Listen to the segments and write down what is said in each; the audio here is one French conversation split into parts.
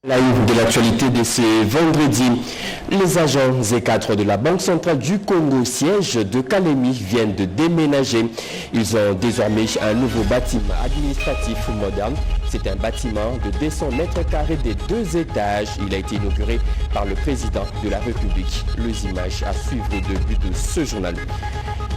Live de l'actualité de ce vendredi, les agents et cadres de la Banque centrale du Congo, siège de Kalemi, viennent de déménager. Ils ont désormais un nouveau bâtiment administratif moderne. C'est un bâtiment de 200 mètres carrés de 2 étages. Il a été inauguré par le président de la République. Les images à suivre au début de ce journal.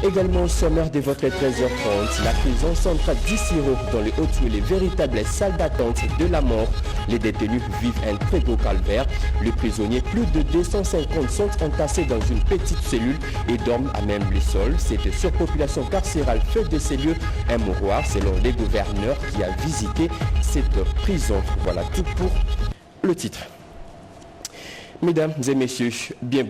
Également au sommaire de votre 13h30, la prison centrale d'Issiro dans les Hauts-Toués, les véritables salles d'attente de la mort. Les détenus vivent un très beau calvaire. Les prisonniers, plus de 250, sont entassés dans une petite cellule et dorment à même le sol. Cette surpopulation carcérale fait de ces lieux un mouroir, selon les gouverneurs qui a visité cette prison. Voilà tout pour le titre. Mesdames et messieurs,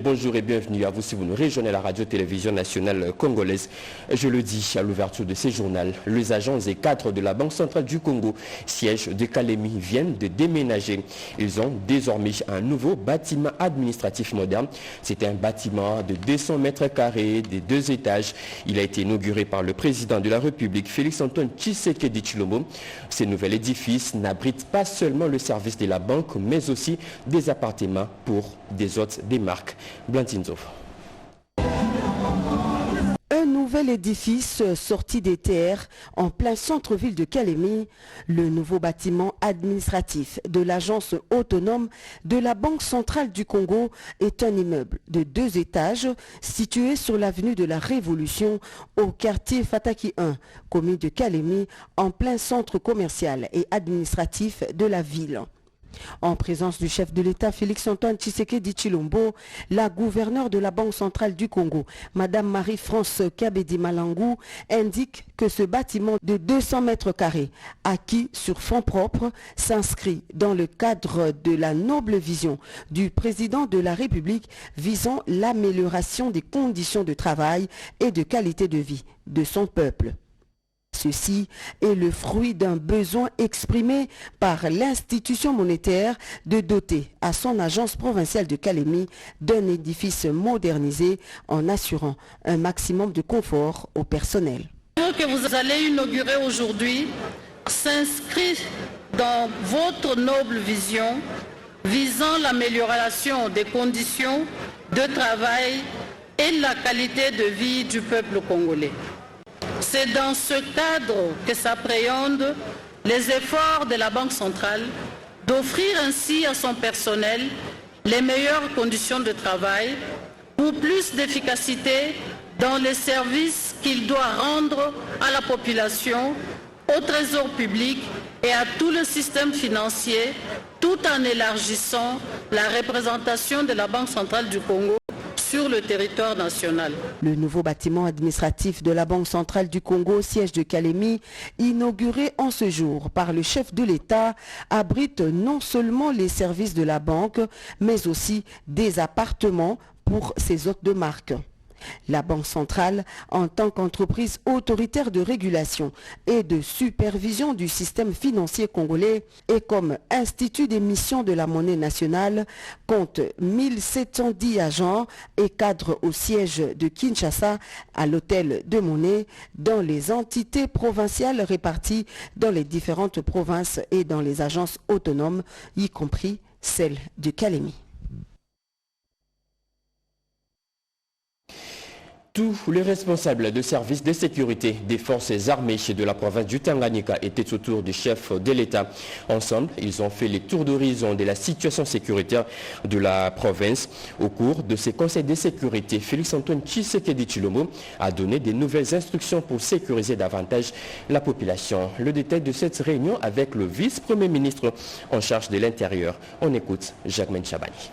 bonjour et bienvenue à vous si vous nous rejoignez la radio-télévision nationale congolaise. Je le dis à l'ouverture de ce journal, les agents et cadres de la Banque centrale du Congo, siège de Kalemi, viennent de déménager. Ils ont désormais un nouveau bâtiment administratif moderne. C'est un bâtiment de 200 mètres carrés, de 2 étages. Il a été inauguré par le président de la République, Félix-Antoine Tshisekedi Tshilombo. Ce nouvel édifice n'abrite pas seulement le service de la banque, mais aussi des appartements pour des hôtes des marques. Blandine Zoff. Un nouvel édifice sorti des terres en plein centre-ville de Kalemi, le nouveau bâtiment administratif de l'agence autonome de la Banque centrale du Congo est un immeuble de 2 étages situé sur l'avenue de la Révolution au quartier Fataki 1, commune de Kalemi, en plein centre commercial et administratif de la ville. En présence du chef de l'État Félix-Antoine Tshisekedi Tshilombo, la gouverneure de la Banque centrale du Congo, Madame Marie-France Kabedi Malangou, indique que ce bâtiment de 200 mètres carrés, acquis sur fonds propres, s'inscrit dans le cadre de la noble vision du président de la République visant l'amélioration des conditions de travail et de qualité de vie de son peuple. Ceci est le fruit d'un besoin exprimé par l'institution monétaire de doter à son agence provinciale de Kalemi d'un édifice modernisé en assurant un maximum de confort au personnel. Ce que vous allez inaugurer aujourd'hui s'inscrit dans votre noble vision visant l'amélioration des conditions de travail et la qualité de vie du peuple congolais. C'est dans ce cadre que s'appréhendent les efforts de la Banque centrale d'offrir ainsi à son personnel les meilleures conditions de travail pour plus d'efficacité dans les services qu'il doit rendre à la population, au trésor public et à tout le système financier, tout en élargissant la représentation de la Banque centrale du Congo sur le territoire national. Le nouveau bâtiment administratif de la Banque centrale du Congo, siège de Kalemi, inauguré en ce jour par le chef de l'État, abrite non seulement les services de la banque, mais aussi des appartements pour ses hôtes de marque. La Banque centrale, en tant qu'entreprise autoritaire de régulation et de supervision du système financier congolais et comme institut d'émission de la monnaie nationale, compte 1710 agents et cadres au siège de Kinshasa à l'hôtel de Monnaie dans les entités provinciales réparties dans les différentes provinces et dans les agences autonomes, y compris celle de Kalemi. Tous les responsables de services de sécurité des forces armées de la province du Tanganyika étaient autour du chef de l'État. Ensemble, ils ont fait les tours d'horizon de la situation sécuritaire de la province. Au cours de ces conseils de sécurité, Félix-Antoine Tshisekedi Tshilombo a donné de nouvelles instructions pour sécuriser davantage la population. Le détail de cette réunion avec le vice-premier ministre en charge de l'Intérieur. On écoute Jacques Chabani.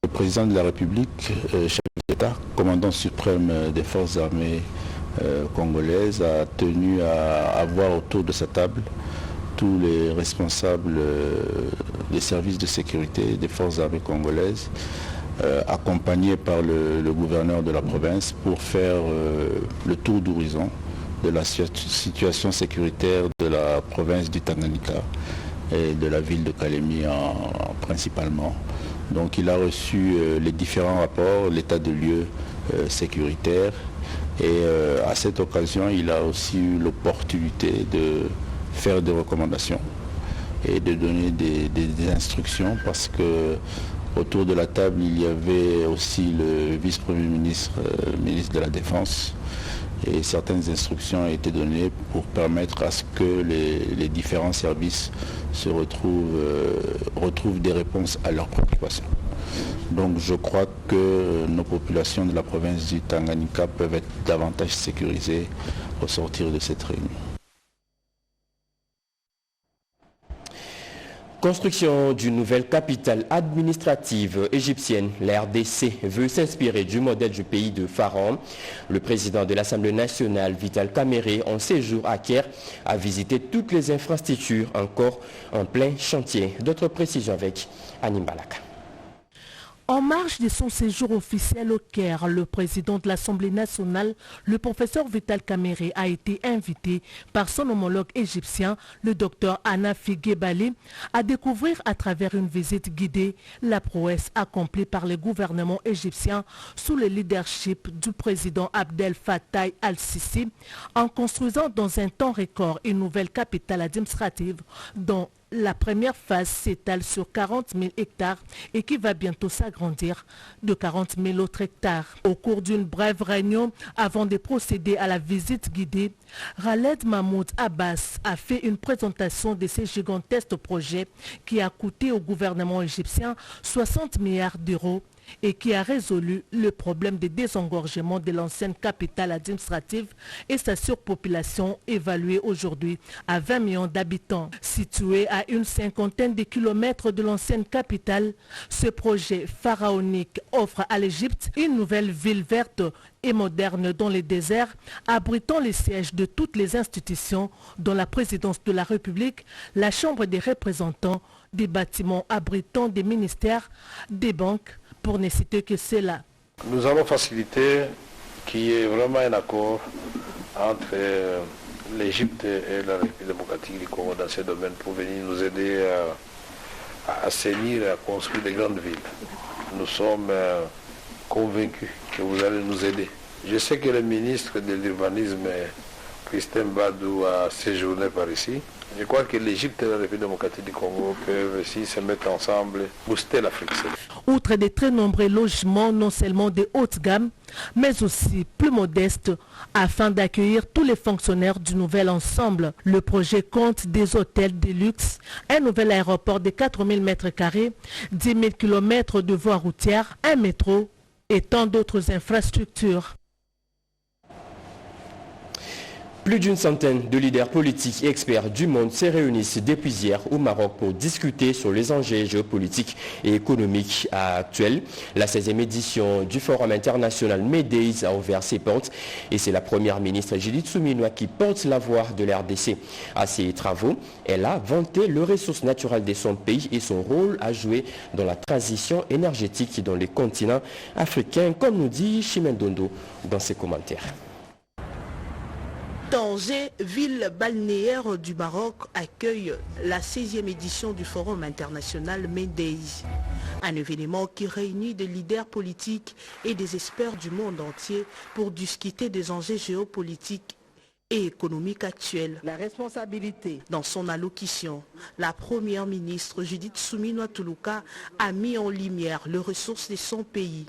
Le président de la République, chef d'État, commandant suprême des forces armées congolaises, a tenu à avoir autour de sa table tous les responsables des services de sécurité des forces armées congolaises, accompagnés par le gouverneur de la province pour faire le tour d'horizon de la situation sécuritaire de la province du Tanganyika et de la ville de Kalemi principalement. Donc il a reçu les différents rapports, l'état de lieu sécuritaire et à cette occasion il a aussi eu l'opportunité de faire des recommandations et de donner des instructions parce que autour de la table, il y avait aussi le vice-premier ministre, ministre de la Défense, et certaines instructions ont été données pour permettre à ce que les différents services se retrouvent des réponses à leurs préoccupations. Donc je crois que nos populations de la province du Tanganyika peuvent être davantage sécurisées au sortir de cette réunion. Construction d'une nouvelle capitale administrative égyptienne, la RDC veut s'inspirer du modèle du pays de Pharaon. Le président de l'Assemblée nationale, Vital Kamerhe, en séjour à Caire, a visité toutes les infrastructures encore en plein chantier. D'autres précisions avec Anim Balaka. En marge de son séjour officiel au Caire, le président de l'Assemblée nationale, le professeur Vital Kamerhe, a été invité par son homologue égyptien, le docteur Hanafi Gebali, à découvrir à travers une visite guidée la prouesse accomplie par le gouvernement égyptien sous le leadership du président Abdel Fattah al-Sisi en construisant dans un temps record une nouvelle capitale administrative dont la première phase s'étale sur 40 000 hectares et qui va bientôt s'agrandir de 40 000 autres hectares. Au cours d'une brève réunion, avant de procéder à la visite guidée, Khaled Mahmoud Abbas a fait une présentation de ce gigantesque projet qui a coûté au gouvernement égyptien 60 milliards d'euros et qui a résolu le problème de désengorgement de l'ancienne capitale administrative et sa surpopulation évaluée aujourd'hui à 20 millions d'habitants. Situé à une cinquantaine de kilomètres de l'ancienne capitale, ce projet pharaonique offre à l'Égypte une nouvelle ville verte et moderne dans les déserts, abritant les sièges de toutes les institutions, dont la présidence de la République, la Chambre des représentants, des bâtiments abritant des ministères, des banques, pour ne citer que cela. Nous allons faciliter qu'il y ait vraiment un accord entre l'Égypte et la République démocratique du Congo dans ce domaine pour venir nous aider à assainir et à construire des grandes villes. Nous sommes convaincus que vous allez nous aider. Je sais que le ministre de l'Urbanisme, Christian Badou, a séjourné par ici. Je crois que l'Égypte et la République démocratique du Congo peuvent aussi se mettre ensemble, booster l'Afrique. Outre de très nombreux logements, non seulement de haute gamme, mais aussi plus modestes, afin d'accueillir tous les fonctionnaires du nouvel ensemble. Le projet compte des hôtels de luxe, un nouvel aéroport de 4000 m², 10 000 km de voies routières, un métro et tant d'autres infrastructures. Plus d'une centaine de leaders politiques et experts du monde se réunissent depuis hier au Maroc pour discuter sur les enjeux géopolitiques et économiques actuels. La 16e édition du Forum international May a ouvert ses portes et c'est la première ministre Judith Suminwa qui porte la voix de l'RDC. À ses travaux, elle a vanté les ressources naturelles de son pays et son rôle à jouer dans la transition énergétique dans les continents africains, comme nous dit Chimène Dondo dans ses commentaires. Tanger, ville balnéaire du Maroc, accueille la 16e édition du Forum international May Days. Un événement qui réunit des leaders politiques et des experts du monde entier pour discuter des enjeux géopolitiques et économiques actuels. La responsabilité. Dans son allocution, la première ministre Judith Suminwa Tuluka a mis en lumière les ressources de son pays,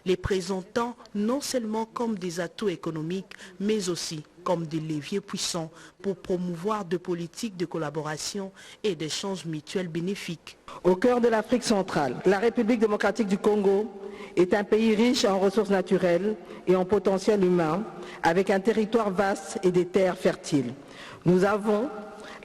les présentant non seulement comme des atouts économiques, mais aussi comme des leviers puissants pour promouvoir des politiques de collaboration et d'échanges mutuels bénéfiques. Au cœur de l'Afrique centrale, la République démocratique du Congo est un pays riche en ressources naturelles et en potentiel humain, avec un territoire vaste et des terres fertiles. Nous avons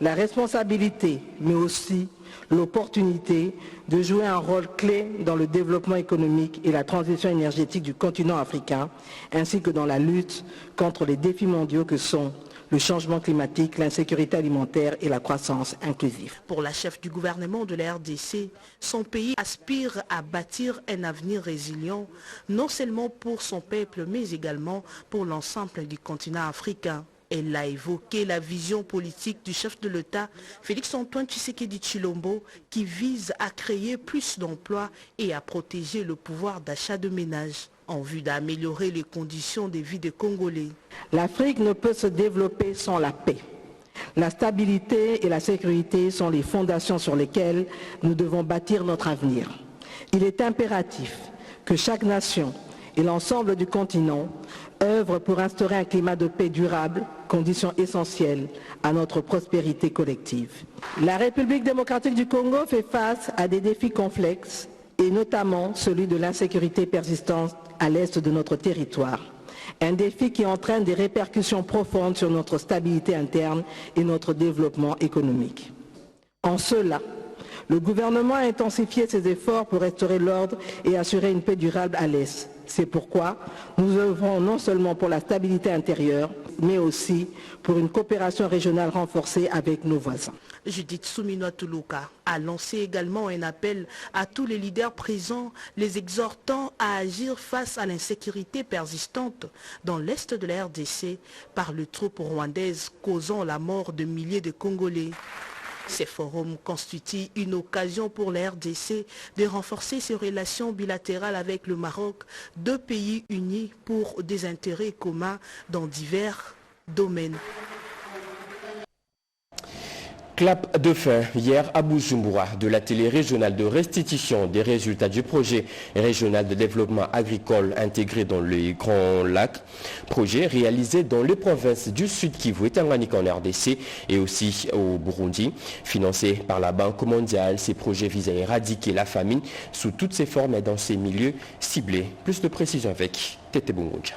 la responsabilité, mais aussi l'opportunité de jouer un rôle clé dans le développement économique et la transition énergétique du continent africain, ainsi que dans la lutte contre les défis mondiaux que sont le changement climatique, l'insécurité alimentaire et la croissance inclusive. Pour la chef du gouvernement de la RDC, son pays aspire à bâtir un avenir résilient, non seulement pour son peuple, mais également pour l'ensemble du continent africain. Elle a évoqué la vision politique du chef de l'État, Félix-Antoine Tshisekedi Tshilombo, qui vise à créer plus d'emplois et à protéger le pouvoir d'achat de ménages, en vue d'améliorer les conditions de vie des Congolais. L'Afrique ne peut se développer sans la paix. La stabilité et la sécurité sont les fondations sur lesquelles nous devons bâtir notre avenir. Il est impératif que chaque nation et l'ensemble du continent œuvrent pour instaurer un climat de paix durable, condition essentielle à notre prospérité collective. La République démocratique du Congo fait face à des défis complexes et notamment celui de l'insécurité persistante à l'est de notre territoire. Un défi qui entraîne des répercussions profondes sur notre stabilité interne et notre développement économique. En cela, le gouvernement a intensifié ses efforts pour restaurer l'ordre et assurer une paix durable à l'Est. C'est pourquoi nous œuvrons non seulement pour la stabilité intérieure, mais aussi pour une coopération régionale renforcée avec nos voisins. Judith Souminoa Toulouka a lancé également un appel à tous les leaders présents, les exhortant à agir face à l'insécurité persistante dans l'est de la RDC par les troupes rwandaises causant la mort de milliers de Congolais. Ces forums constituent une occasion pour la RDC de renforcer ses relations bilatérales avec le Maroc, deux pays unis pour des intérêts communs dans divers domaines. Clap de fin hier à Bujumbura de la télé régionale de restitution des résultats du projet régional de développement agricole intégré dans les Grands Lacs, projet réalisé dans les provinces du Sud Kivu et Tanganyika en RDC et aussi au Burundi. Financé par la Banque mondiale, ces projets visent à éradiquer la famine sous toutes ses formes et dans ces milieux ciblés. Plus de précision avec Tete Bungunja.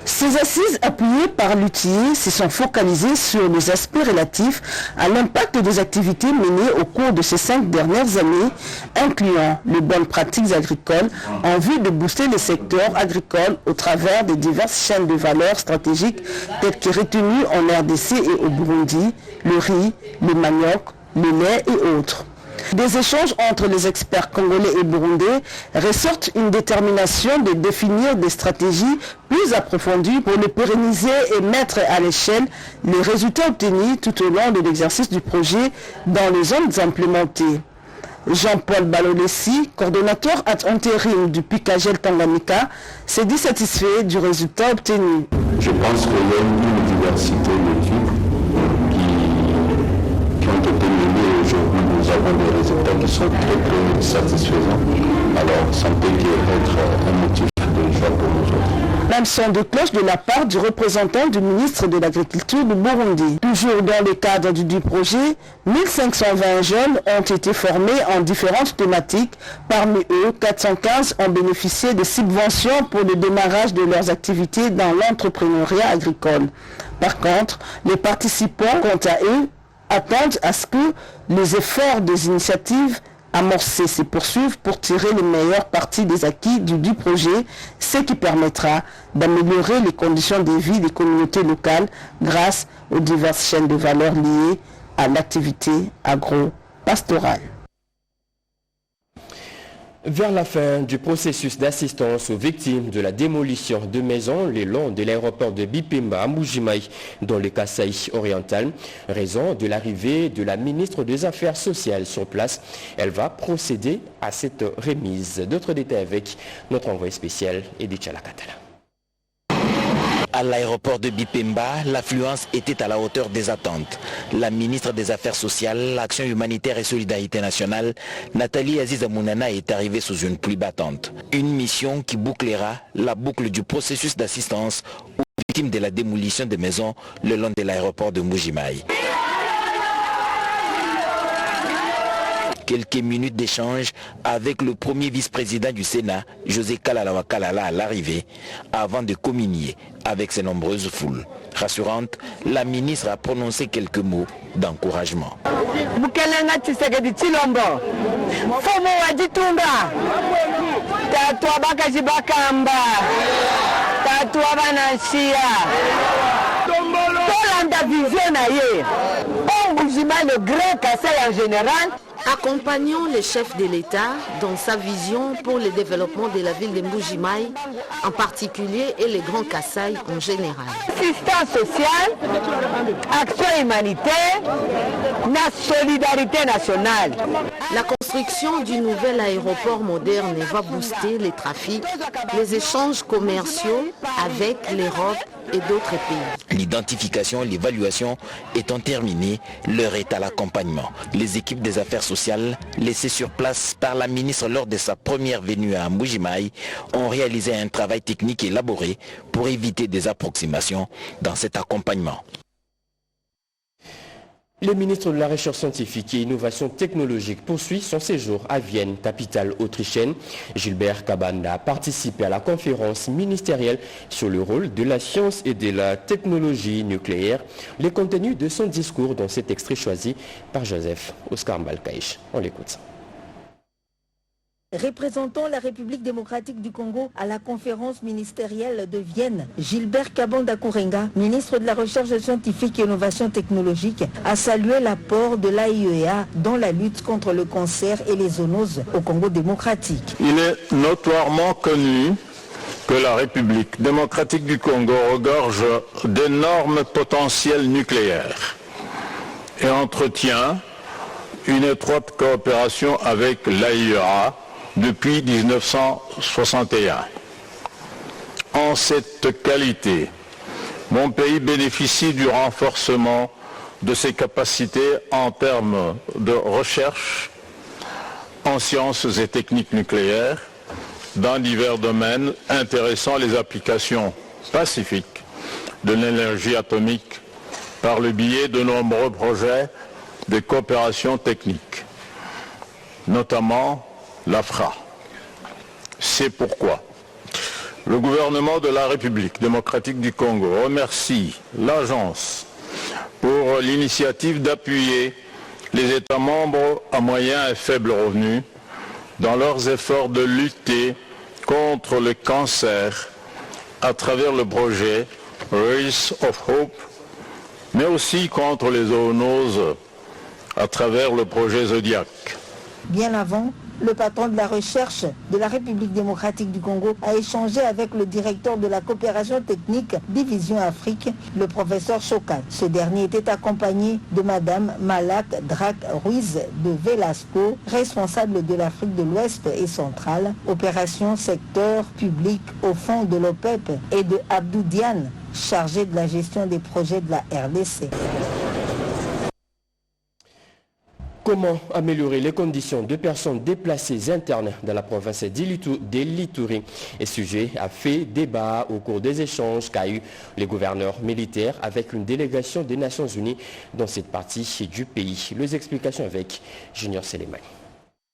Ces assises appuyées par l'UTI se sont focalisées sur les aspects relatifs à l'impact des activités menées au cours de ces 5 dernières années, incluant les bonnes pratiques agricoles en vue de booster le secteur agricole au travers des diverses chaînes de valeur stratégiques telles que retenues en RDC et au Burundi, le riz, le manioc, le lait et autres. Des échanges entre les experts congolais et burundais ressortent une détermination de définir des stratégies plus approfondies pour les pérenniser et mettre à l'échelle les résultats obtenus tout au long de l'exercice du projet dans les zones implémentées. Jean-Paul Balolessi, coordonnateur ad intérim du Picagel Tanganyika, s'est dit satisfait du résultat obtenu. Je pense qu'il y a une diversité d'études qui ont été menées aujourd'hui. Nous avons des résultats qui sont très satisfaisants. Alors, ça ne peut qu'être un motif de joie pour nous autres. Même son de cloche de la part du représentant du ministre de l'Agriculture du Burundi. Toujours dans le cadre du projet, 1520 jeunes ont été formés en différentes thématiques. Parmi eux, 415 ont bénéficié de subventions pour le démarrage de leurs activités dans l'entrepreneuriat agricole. Par contre, les participants, quant à eux, attendent à ce que les efforts des initiatives amorcées se poursuivent pour tirer les meilleures parties des acquis du projet, ce qui permettra d'améliorer les conditions de vie des communautés locales grâce aux diverses chaînes de valeur liées à l'activité agro-pastorale. Vers la fin du processus d'assistance aux victimes de la démolition de maisons le long de l'aéroport de Bipemba à Mbuji-Mayi dans le Kasaï oriental, raison de l'arrivée de la ministre des Affaires sociales sur place, elle va procéder à cette remise. D'autres détails avec notre envoyé spécial Edith Chalakatala. À l'aéroport de Bipemba, l'affluence était à la hauteur des attentes. La ministre des Affaires sociales, Action humanitaire et solidarité nationale, Nathalie Aziza Mounana, est arrivée sous une pluie battante. Une mission qui bouclera la boucle du processus d'assistance aux victimes de la démolition des maisons le long de l'aéroport de Mbuji-Mayi. Quelques minutes d'échange avec le premier vice-président du Sénat, José Kalalawa Kalala, à l'arrivée, avant de communier avec ses nombreuses foules. Rassurante, la ministre a prononcé quelques mots d'encouragement. Accompagnons le chef de l'État dans sa vision pour le développement de la ville de Mbuji-Mayi en particulier et les Grands Kasaï en général. Assistance sociale, action humanitaire, solidarité nationale. La construction construction du nouvel aéroport moderne va booster les trafics, les échanges commerciaux avec l'Europe et d'autres pays. L'identification et l'évaluation étant terminées, l'heure est à l'accompagnement. Les équipes des affaires sociales, laissées sur place par la ministre lors de sa première venue à Mbuji-Mayi, ont réalisé un travail technique élaboré pour éviter des approximations dans cet accompagnement. Le ministre de la Recherche scientifique et Innovation technologique poursuit son séjour à Vienne, capitale autrichienne. Gilbert Kabanda a participé à la conférence ministérielle sur le rôle de la science et de la technologie nucléaire. Les contenus de son discours dans cet extrait choisi par Joseph Oscar Mbalkaïch. On l'écoute. Représentant la République démocratique du Congo à la conférence ministérielle de Vienne, Gilbert Kabanda Kourenga, ministre de la Recherche scientifique et Innovation technologique, a salué l'apport de l'AIEA dans la lutte contre le cancer et les zoonoses au Congo démocratique. Il est notoirement connu que la République démocratique du Congo regorge d'énormes potentiels nucléaires et entretient une étroite coopération avec l'AIEA depuis 1961. En cette qualité, mon pays bénéficie du renforcement de ses capacités en termes de recherche en sciences et techniques nucléaires dans divers domaines intéressant les applications pacifiques de l'énergie atomique par le biais de nombreux projets de coopération technique, notamment l'AFRA. C'est pourquoi le gouvernement de la République démocratique du Congo remercie l'agence pour l'initiative d'appuyer les États membres à moyen et faible revenu dans leurs efforts de lutter contre le cancer à travers le projet Race of Hope, mais aussi contre les zoonoses à travers le projet Zodiac. Bien avant, le patron de la recherche de la République démocratique du Congo a échangé avec le directeur de la coopération technique Division Afrique, le professeur Chokat. Ce dernier était accompagné de Madame Malak Drak Ruiz de Velasco, responsable de l'Afrique de l'Ouest et centrale, opération secteur public au fond de l'OPEP, et de Abdou Diane, chargé de la gestion des projets de la RDC. Comment améliorer les conditions de personnes déplacées internes dans la province d'Ituri? Et sujet a fait débat au cours des échanges qu'a eu les gouverneurs militaires avec une délégation des Nations Unies dans cette partie du pays. Les explications avec Junior Selemani.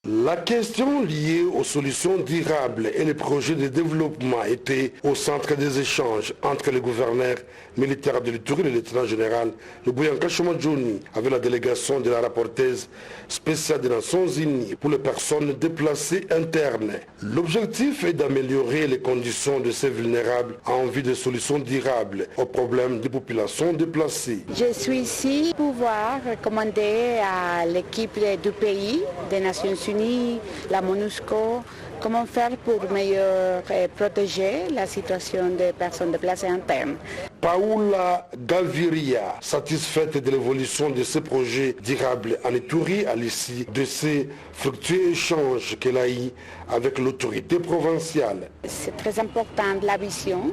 La question liée aux solutions durables et les projets de développement était au centre des échanges entre les gouverneurs militaires de l'Ituri et le lieutenant général Lubuyanka Shomadjouni avec la délégation de la rapporteuse spéciale des Nations Unies pour les personnes déplacées internes. L'objectif est d'améliorer les conditions de ces vulnérables en vue de solutions durables aux problèmes des populations déplacées. Je suis ici pour pouvoir recommander à l'équipe du pays des Nations Unies, la MONUSCO, comment faire pour mieux protéger la situation des personnes déplacées internes. Paoula Gaviria, satisfaite de l'évolution de ce projet durable en Ituri à l'issue de ces fructueux échanges qu'elle a eu avec l'autorité provinciale. C'est très important la vision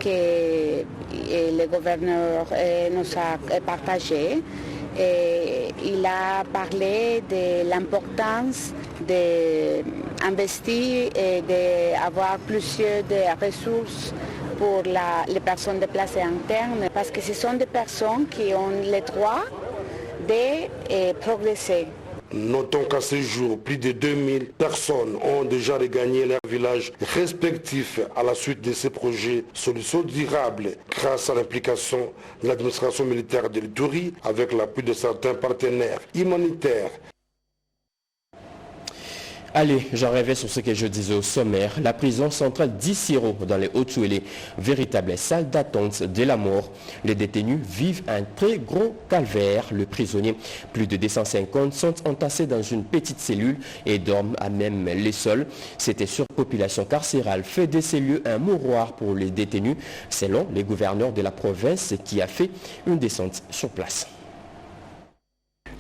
que le gouverneur nous a partagée. Et il a parlé de l'importance d'investir et d'avoir plusieurs de ressources pour les personnes déplacées internes, parce que ce sont des personnes qui ont le droit de progresser. Notons qu'à ce jour, plus de 2000 personnes ont déjà regagné leurs villages respectifs à la suite de ces projets solutions durables grâce à l'implication de l'administration militaire de l'Ituri avec l'appui de certains partenaires humanitaires. Allez, j'en rêvais sur ce que je disais au sommaire. La prison centrale d'Issiro dans les Hauts-Touélé, véritable salle d'attente de la mort. Les détenus vivent un très gros calvaire. Le prisonnier, plus de 250, sont entassés dans une petite cellule et dorment à même les sols. Cette surpopulation carcérale fait de ces lieux un mouroir pour les détenus, selon les gouverneurs de la province qui a fait une descente sur place.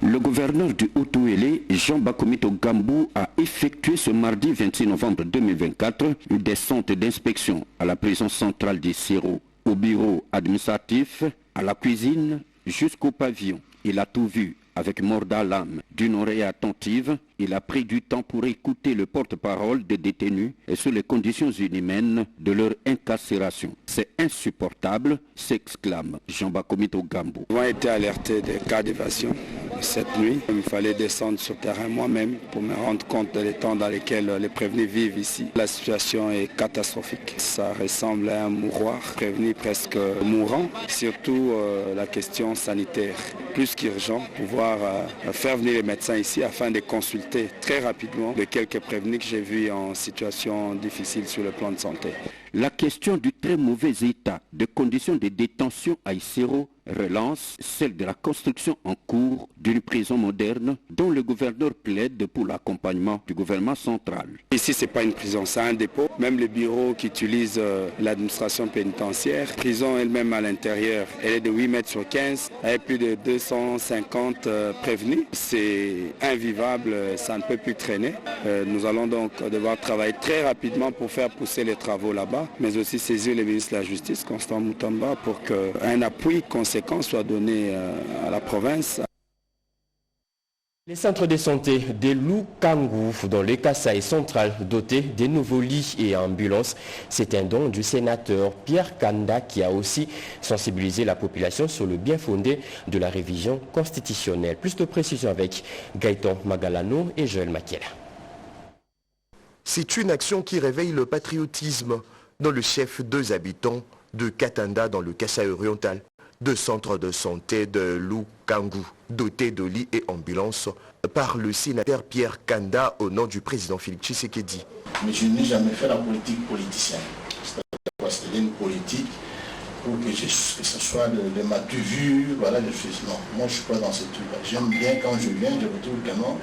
Le gouverneur du Haut-Ouélé, Jean Bakomito Gambou, a effectué ce mardi 26 novembre 2024 une descente d'inspection à la prison centrale des Siro, au bureau administratif, à la cuisine, jusqu'au pavillon. Il a tout vu avec mordant l'âme. D'une oreille attentive, il a pris du temps pour écouter le porte-parole des détenus et sur les conditions inhumaines de leur incarcération. C'est insupportable, s'exclame Jean Bakomito Gambou. Nous avons été alertés des cas d'évasion cette nuit. Il fallait descendre sur terrain moi-même pour me rendre compte de l'état dans lequel les prévenus vivent ici. La situation est catastrophique. Ça ressemble à un mouroir, prévenu presque mourant. Surtout la question sanitaire, plus qu'urgent, pouvoir faire venir les médecins ici afin de consulter très rapidement de quelques prévenus que j'ai vus en situation difficile sur le plan de santé. La question du très mauvais état de conditions de détention à Isero relance celle de la construction en cours d'une prison moderne dont le gouverneur plaide pour l'accompagnement du gouvernement central. Ici, ce n'est pas une prison, c'est un dépôt. Même les bureaux qu'utilise l'administration pénitentiaire, la prison elle-même à l'intérieur, elle est de 8 mètres sur 15, avec plus de 250 prévenus. C'est invivable, ça ne peut plus traîner. Nous allons donc devoir travailler très rapidement pour faire pousser les travaux là-bas, mais aussi saisir le ministre de la Justice, Constant Moutamba, pour qu'un appui conséquent soit donné à la province. Les centres de santé de Lukangu dans le Kasaï central dotés des nouveaux lits et ambulances, c'est un don du sénateur Pierre Kanda qui a aussi sensibilisé la population sur le bien fondé de la révision constitutionnelle. Plus de précisions avec Gaëtan Magalano et Joël Makiela. C'est une action qui réveille le patriotisme dans le chef 2 habitants de Katanda dans le Kasaï oriental. 2 centres de santé de Lukangu, dotés de lits et ambulances, par le sénateur Pierre Kanda au nom du président Félix Tshisekedi. Mais je n'ai jamais fait la politique politicienne. C'est une politique pour que ce soit de ma vue, voilà, je fais non. Moi je ne suis pas dans ce truc-là. J'aime bien quand je viens, je retrouve également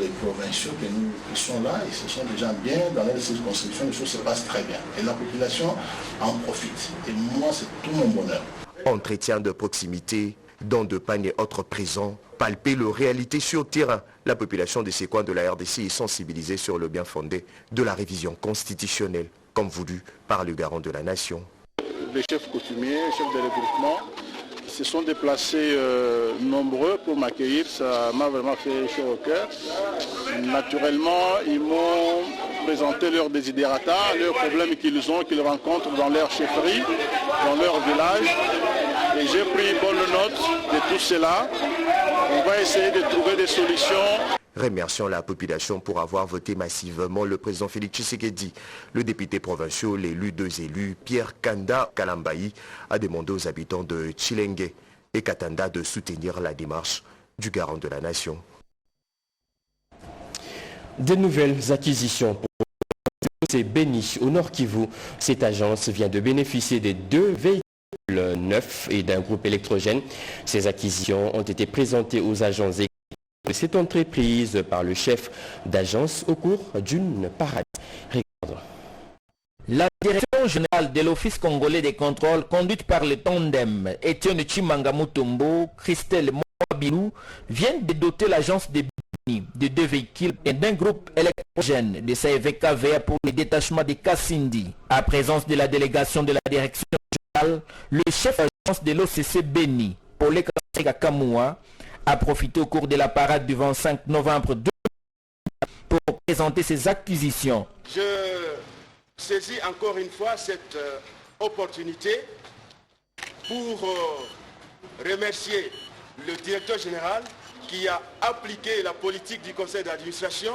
les provinciaux qui sont là, et ce sont des gens bien dans les circonscriptions, les choses se passent très bien. Et la population en profite. Et moi c'est tout mon bonheur. Entretien de proximité, dons de pain et autres présents, palper leur réalité sur terrain. La population de ces coins de la RDC est sensibilisée sur le bien fondé de la révision constitutionnelle, comme voulu par le garant de la nation. Les chefs coutumiers, les chefs de regroupement, se sont déplacés nombreux pour m'accueillir. Ça m'a vraiment fait chaud au cœur. Naturellement, ils m'ont présenté leurs desiderata, leurs problèmes qu'ils rencontrent dans leur chefferie, dans leur village. Et j'ai pris bonne note de tout cela. On va essayer de trouver des solutions. Remercions la population pour avoir voté massivement le président Félix Tshisekedi. Le député provincial, l'élu 2 élus, Pierre Kanda Kalambayi, a demandé aux habitants de Tshilenge et Katanda de soutenir la démarche du garant de la nation. De nouvelles acquisitions pour c'est Béni au Nord Kivu. Cette agence vient de bénéficier des 2 véhicules neufs et d'un groupe électrogène. Ces acquisitions ont été présentées aux agents de cette entreprise par le chef d'agence au cours d'une parade. Regardons. La direction générale de l'Office congolais des contrôles, conduite par le tandem Etienne Chimanga Mutombo, Christelle Moabilou, vient de doter l'agence de 2 véhicules et d'un groupe électrogène de CVKVA pour le détachement des Kassindi. À présence de la délégation de la direction générale, le chef d'agence de l'OCC Béni, Paulé Kamua, a profité au cours de la parade du 25 novembre 2020 pour présenter ses acquisitions. Je saisis encore une fois cette opportunité pour remercier le directeur général qui a appliqué la politique du conseil d'administration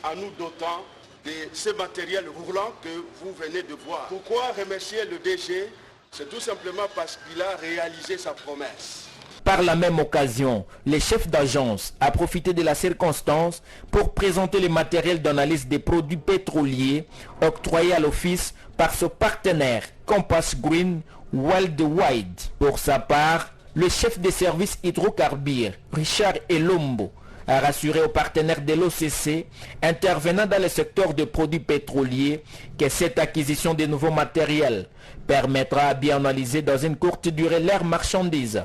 en nous dotant de ce matériel roulant que vous venez de voir. Pourquoi remercier le DG? C'est tout simplement parce qu'il a réalisé sa promesse. Par la même occasion, le chef d'agence a profité de la circonstance pour présenter le matériel d'analyse des produits pétroliers octroyé à l'office par son partenaire Compass Green Worldwide. Pour sa part, le chef des services hydrocarbures, Richard Elombo, a rassuré aux partenaires de l'OCC intervenant dans le secteur de produits pétroliers que cette acquisition de nouveaux matériels permettra à bien analyser dans une courte durée leurs marchandises.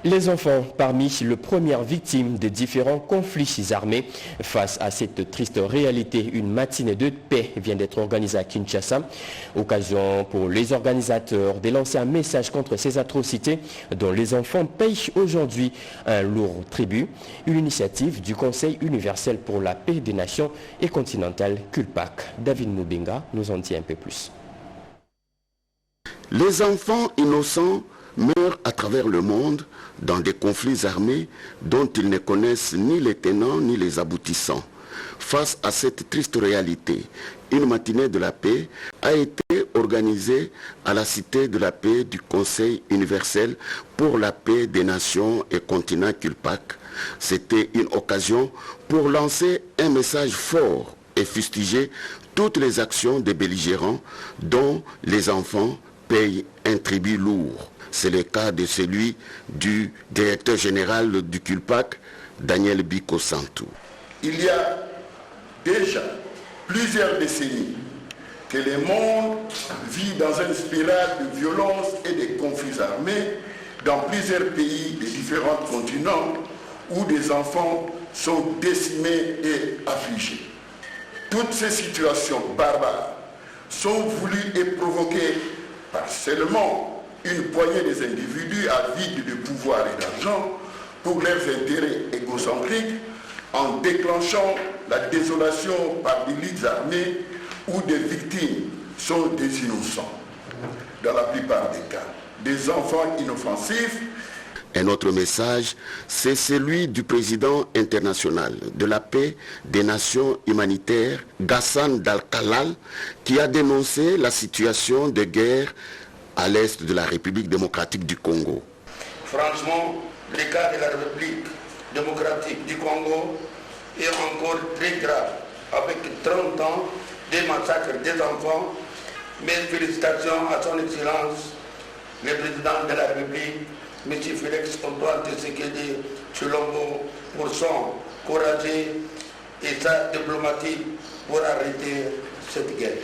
Les enfants parmi les premières victimes des différents conflits armés. Face à cette triste réalité, une matinée de paix vient d'être organisée à Kinshasa. Occasion pour les organisateurs de lancer un message contre ces atrocités dont les enfants payent aujourd'hui un lourd tribut. Une initiative du Conseil universel pour la paix des nations et continentale CULPAC. David Moubenga nous en dit un peu plus. Les enfants innocents meurent à travers le monde dans des conflits armés dont ils ne connaissent ni les tenants ni les aboutissants. Face à cette triste réalité, une matinée de la paix a été organisée à la Cité de la paix du Conseil universel pour la paix des nations et continents CULPAC. C'était une occasion pour lancer un message fort et fustiger toutes les actions des belligérants dont les enfants payent un tribut lourd. C'est le cas de celui du directeur général du CULPAC, Daniel Biko Santou. Il y a déjà plusieurs décennies que le monde vit dans une spirale de violence et de conflits armés dans plusieurs pays des différents continents où des enfants sont décimés et affligés. Toutes ces situations barbares sont voulues et provoquées par seulement une poignée des individus avides de pouvoir et d'argent pour leurs intérêts égocentriques en déclenchant la désolation par des luttes armées où des victimes sont des innocents. Dans la plupart des cas, des enfants inoffensifs. Un autre message, c'est celui du président international de la paix des nations humanitaires, Ghassan Dalkalal, qui a dénoncé la situation de guerre à l'est de la République démocratique du Congo. Franchement, le cas de la République démocratique du Congo est encore très grave, avec 30 ans de massacres des enfants. Mes félicitations à son Excellence, le président de la République, M. Félix Antoine Tshisekedi Tshilombo, pour son courage et sa diplomatie pour arrêter cette guerre.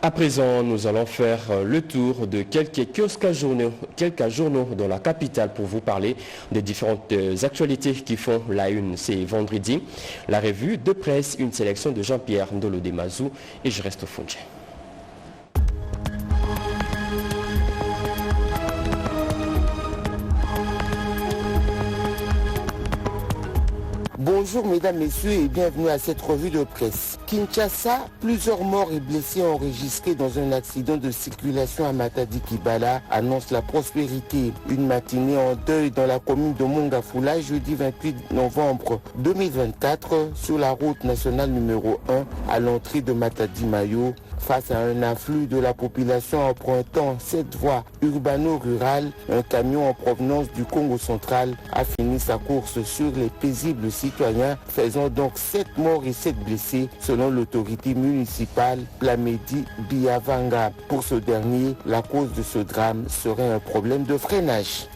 À présent, nous allons faire le tour de quelques journaux dans la capitale pour vous parler des différentes actualités qui font la une. C'est vendredi. La revue de presse, une sélection de Jean-Pierre Ndolo Demazou et je reste au Fondje. Bonjour mesdames, messieurs et bienvenue à cette revue de presse. Kinshasa, plusieurs morts et blessés enregistrés dans un accident de circulation à Matadi-Kibala annonce la prospérité. Une matinée en deuil dans la commune de Mongafula jeudi 28 novembre 2024 sur la route nationale numéro 1 à l'entrée de Matadi-Mayo. Face à un afflux de la population empruntant cette voie urbano-rurale, un camion en provenance du Congo central a fini sa course sur les paisibles citoyens, faisant donc 7 morts et 7 blessés selon l'autorité municipale Plamedi Biavanga. Pour ce dernier, la cause de ce drame serait un problème de freinage.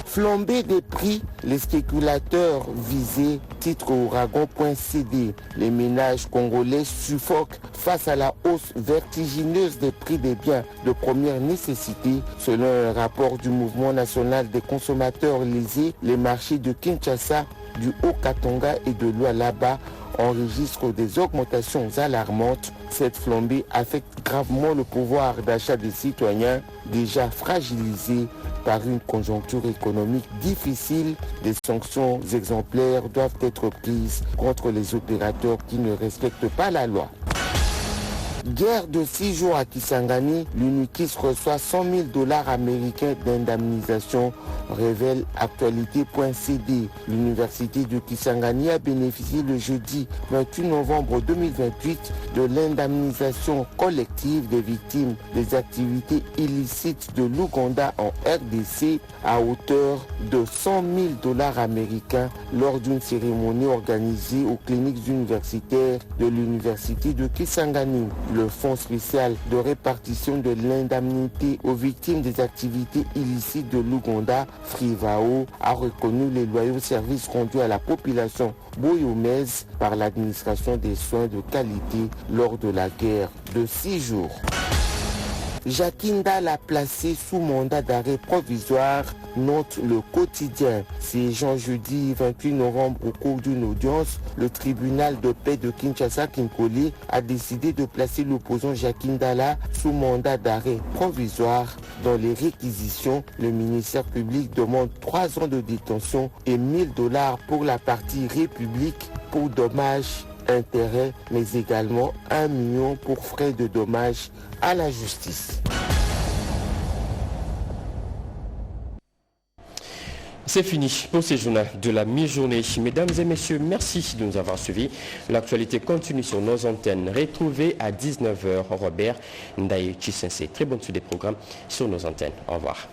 Flambée des prix, les spéculateurs visés, titre Ouragan.cd. Les ménages congolais suffoquent face à la hausse vertigineuse des prix des biens de première nécessité. Selon un rapport du Mouvement national des consommateurs lésés, les marchés de Kinshasa, du Haut-Katanga et de Lualaba enregistrent des augmentations alarmantes. Cette flambée affecte gravement le pouvoir d'achat des citoyens déjà fragilisés par une conjoncture économique difficile. Des sanctions exemplaires doivent être prises contre les opérateurs qui ne respectent pas la loi. Guerre de 6 jours à Kisangani, l'UNIKIS reçoit 100 000 $ américains d'indemnisation, révèle actualité.cd. L'université de Kisangani a bénéficié le jeudi 28 novembre 2028 de l'indemnisation collective des victimes des activités illicites de l'Ouganda en RDC à hauteur de 100 000 $ américains lors d'une cérémonie organisée aux cliniques universitaires de l'université de Kisangani. Le Fonds spécial de répartition de l'indemnité aux victimes des activités illicites de l'Ouganda, Frivao, a reconnu les loyaux services rendus à la population boyomaise par l'administration des soins de qualité lors de la guerre de 6 jours. Jacinda l'a placé sous mandat d'arrêt provisoire, note le quotidien. C'est jeudi 28 novembre au cours d'une audience, le tribunal de paix de Kinshasa Kinkoli a décidé de placer l'opposant Jacinda sous mandat d'arrêt provisoire. Dans les réquisitions, le ministère public demande 3 ans de détention et $1000 pour la partie République pour dommages, intérêts, mais également 1 million pour frais de dommages à la justice. C'est fini pour ce journal de la mi-journée. Mesdames et messieurs, merci de nous avoir suivis. L'actualité continue sur nos antennes. Retrouvez à 19h Robert Ndaye Chisense. Très bonne suite des programmes sur nos antennes. Au revoir.